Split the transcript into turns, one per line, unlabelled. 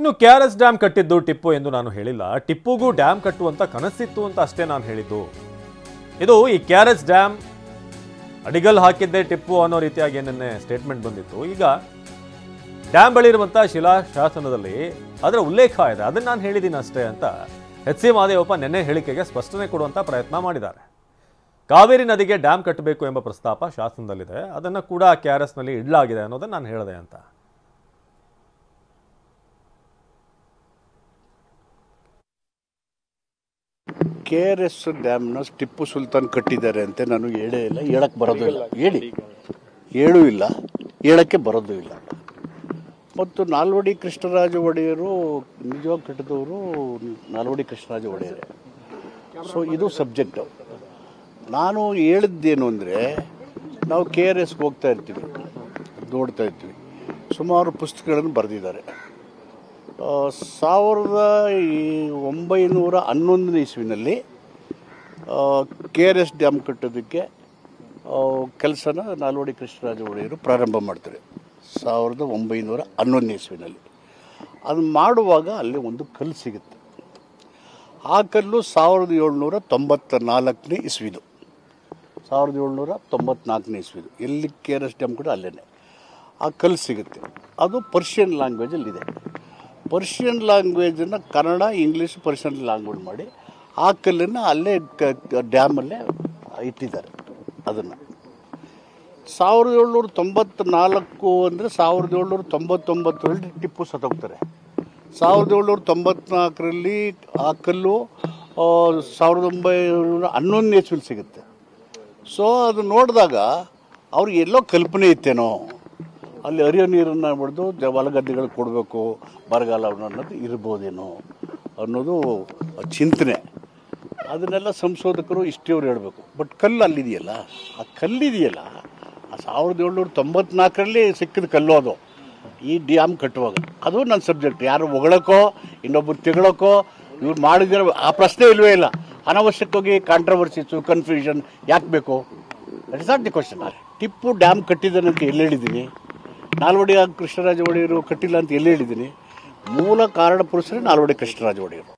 ಇನ್ನು KRS dam ಕಟ್ಟಿದ್ದು ಟಿಪ್ಪು ಎಂದು ನಾನು ಹೇಳಿಲ್ಲ. ಟಿಪ್ಪುಗೂ ಡ್ಯಾಮ್ ಕಟ್ಟುವಂತ ಕನಸಿತ್ತು ಅಂತ ಅಷ್ಟೇ ನಾನು ಹೇಳಿದ್ದು. ಇದು ಈ KRS ಡ್ಯಾಮ್ ಅಡಿಗಲ್ ಹಾಕಿದ್ದೆ ಟಿಪ್ಪು ಅನ್ನೋ ರೀತಿಯಾಗಿ ನಿನ್ನೆ ಸ್ಟೇಟ್ಮೆಂಟ್ ಬಂದಿತ್ತು. ಈಗ ಡ್ಯಾಮ್ ಬಳಿ ಇರುವಂತ ಶಿಲಾ ಶಾಸನದಲ್ಲಿ ಅದರ ಉಲ್ಲೇಖ ಇದೆ, ಅದನ್ನ ನಾನು ಹೇಳಿದ್ದೀನಿ ಅಷ್ಟೇ ಅಂತ HC ಮಹದೇವಪ್ಪ ನಿನ್ನೆ ಹೇಳಿಕೆಗೆ ಸ್ಪಷ್ಟನೆ ಕೊಡುವಂತ ಪ್ರಯತ್ನ ಮಾಡಿದ್ದಾರೆ. ಕಾವೇರಿ ನದಿಗೆ ಡ್ಯಾಮ್ ಕಟ್ಟಬೇಕು ಎಂಬ ಪ್ರಸ್ತಾಪ ಶಾಸನದಲ್ಲಿದೆ, ಅದನ್ನ ಕೂಡ KRS ನಲ್ಲಿ ಇಡಲಾಗಿದೆ ಅನ್ನೋದನ್ನ ನಾನು ಹೇಳಿದೆ ಅಂತ.
KRS ಡ್ಯಾಮ್ನ ಟಿಪ್ಪು ಸುಲ್ತಾನ್ ಕಟ್ಟಿದ್ದಾರೆ ಅಂತ ನಾನು ಹೇಳೇ ಇಲ್ಲ, ಹೇಳಕ್ಕೆ ಬರೋದು ಇಲ್ಲ, ಹೇಳೂ ಇಲ್ಲ, ಹೇಳಕ್ಕೆ ಬರೋದು ಇಲ್ಲ. ಮತ್ತು ನಾಲ್ವಡಿ ಕೃಷ್ಣರಾಜ ಒಡೆಯರು ನಿಜವಾಗಿ ಕಟ್ಟಿದವರು ನಾಲ್ವಡಿ ಕೃಷ್ಣರಾಜ ಒಡೆಯರೇ. ಸೊ ಇದು ಸಬ್ಜೆಕ್ಟು. ನಾನು ಹೇಳಿದ್ದೇನು ಅಂದರೆ, ನಾವು KRSಗೆ ಹೋಗ್ತಾ ಇರ್ತೀವಿ, ನೋಡ್ತಾ ಇರ್ತೀವಿ, ಸುಮಾರು ಪುಸ್ತಕಗಳನ್ನು ಬರೆದಿದ್ದಾರೆ. 1911 ಇಸ್ವಿನಲ್ಲಿ KRS ಡ್ಯಾಮ್ ಕಟ್ಟೋದಕ್ಕೆ ಕೆಲಸನ ನಾಲ್ವಡಿ ಕೃಷ್ಣರಾಜ ಒಡೆಯರು ಪ್ರಾರಂಭ ಮಾಡ್ತಾರೆ 1911 ಇಸ್ವಿನಲ್ಲಿ. ಅದು ಮಾಡುವಾಗ ಅಲ್ಲಿ ಒಂದು ಕಲ್ಲು ಸಿಗುತ್ತೆ. ಆ ಕಲ್ಲು 1794 ಇಸ್ವಿದು, 1794 ಇಸ್ವಿದು. ಎಲ್ಲಿ KRS ಡ್ಯಾಮ್ ಕೂಡ ಅಲ್ಲೇ ಆ ಕಲ್ಲು ಸಿಗುತ್ತೆ. ಅದು ಪರ್ಷಿಯನ್ ಲ್ಯಾಂಗ್ವೇಜಲ್ಲಿದೆ. ಪರ್ಷಿಯನ್ ಲ್ಯಾಂಗ್ವೇಜನ್ನು ಕನ್ನಡ, ಇಂಗ್ಲೀಷ್, ಪರ್ಷಿಯನ್ ಲ್ಯಾಂಗ್ವೇಜ್ ಮಾಡಿ ಆ ಕಲ್ಲನ್ನು ಅಲ್ಲೇ ಡ್ಯಾಮಲ್ಲೇ ಇಟ್ಟಿದ್ದಾರೆ. ಅದನ್ನು 1794 ಅಂದರೆ 1799ರಲ್ಲಿ ಟಿಪ್ಪು ಸತ್ತೋಗ್ತಾರೆ. 1794ರಲ್ಲಿ ಆ ಕಲ್ಲು 1911 ಇಸ್ವಿಲಿ ಸಿಗುತ್ತೆ. ಸೊ ಅದು ನೋಡಿದಾಗ ಅವ್ರಿಗೆ ಎಲ್ಲೋ ಕಲ್ಪನೆ ಇತ್ತೇನೋ, ಅಲ್ಲಿ ಹರಿಯೋ ನೀರನ್ನು ಹೊಡೆದು ಹೊಲಗದ್ದೆಗಳಿಗೆ ಕೊಡಬೇಕು, ಬರಗಾಲ ಅನ್ನೋದು ಇರ್ಬೋದೇನೋ ಅನ್ನೋದು ಚಿಂತನೆ. ಅದನ್ನೆಲ್ಲ ಸಂಶೋಧಕರು ಇಷ್ಟೇವ್ರು ಹೇಳಬೇಕು. ಬಟ್ ಕಲ್ಲು ಅಲ್ಲಿದೆಯಲ್ಲ, ಆ ಕಲ್ಲಿದೆಯಲ್ಲ, ಆ 1794ರಲ್ಲಿ ಸಿಕ್ಕಿದ ಕಲ್ಲು ಅದು. ಈ ಡ್ಯಾಮ್ ಕಟ್ಟುವಾಗ ಅದು ನನ್ನ ಸಬ್ಜೆಕ್ಟ್. ಯಾರು ಹೊಗಳಕ್ಕೋ ಇನ್ನೊಬ್ಬರು ತೆಗಳಕ್ಕೋ ಇವ್ರು ಮಾಡಿದ್ರೆ ಆ ಪ್ರಶ್ನೆ ಇಲ್ಲವೇ ಇಲ್ಲ. ಅನಾವಶ್ಯಕವಾಗಿ ಕಾಂಟ್ರವರ್ಸಿಸು, ಕನ್ಫ್ಯೂಷನ್ ಯಾಕೆ ಬೇಕು? That is not the question. Tipu dam ಕಟ್ಟಿದ್ದಾನೆ ಅಂತ ಎಲ್ಲಿ ಹೇಳಿದ್ದೀನಿ? ನಾಲ್ವಡಿ ಕೃಷ್ಣರಾಜ ಒಡೆಯರು ಕಟ್ಟಿಲ್ಲ ಅಂತ ಎಲ್ಲಿ ಹೇಳಿದ್ದೀನಿ? ಮೂಲ ಕಾರಣ ಪುರುಷರೇ ನಾಲ್ವಡಿ ಕೃಷ್ಣರಾಜ ಒಡೆಯರು.